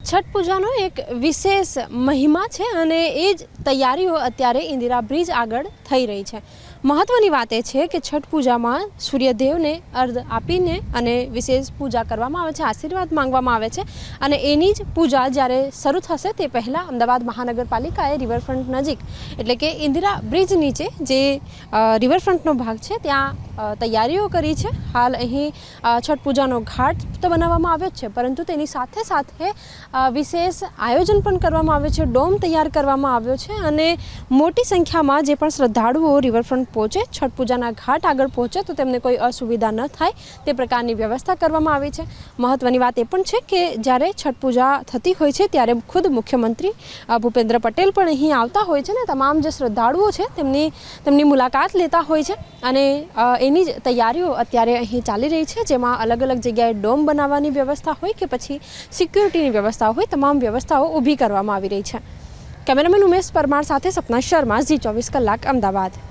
छठ पूजाનો એક વિશેષ મહિમા છે અને એ જ તૈયારીઓ અત્યારે ઇન્દિરા બ્રિજ આગળ થઈ રહી છે। મહત્વની વાત એ છે કે છઠ પૂજામાં સૂર્યદેવને અર્ઘ આપીને અને વિશેષ પૂજા કરવામાં આવે છે, આશીર્વાદ માંગવામાં આવે છે અને એની જ પૂજા જ્યારે શરૂ થશે તે પહેલાં અમદાવાદ મહાનગરપાલિકાએ રિવરફ્રન્ટ નજીક એટલે કે ઇન્દિરા બ્રિજ નીચે જે રિવરફ્રન્ટનો ભાગ છે ત્યાં તૈયારીઓ કરી છે। હાલ અહીં છઠ પૂજાનો ઘાટ તો બનાવવામાં આવ્યો જ છે, પરંતુ તેની સાથે સાથે વિશેષ આયોજન પણ કરવામાં આવ્યું છે, ડોમ તૈયાર કરવામાં આવ્યો છે અને મોટી સંખ્યામાં જે પણ શ્રદ્ધાળુઓ રિવરફ્રન્ટ પહોંચે, છઠ પૂજાના ઘાટ આગળ પહોંચે તો તેમને કોઈ અસુવિધા ન થાય તે પ્રકારની વ્યવસ્થા કરવામાં આવી છે। મહત્વની વાત એ પણ છે કે જ્યારે છઠ પૂજા થતી હોય છે ત્યારે ખુદ મુખ્યમંત્રી ભૂપેન્દ્ર પટેલ પણ અહીં આવતા હોય છે ને તમામ જે શ્રદ્ધાળુઓ છે તેમની મુલાકાત લેતા હોય છે અને એની જ તૈયારીઓ અત્યારે અહીં ચાલી રહી છે, જેમાં અલગ અલગ જગ્યાએ ડોમ બનાવવાની વ્યવસ્થા હોય કે પછી સિક્યુરિટીની વ્યવસ્થા હોય, તમામ વ્યવસ્થાઓ ઊભી કરવામાં આવી રહી છે। કેમેરામેન ઉમેશ પરમાર સાથે સપના શર્મા, Zee 24 કલાક, અમદાવાદ।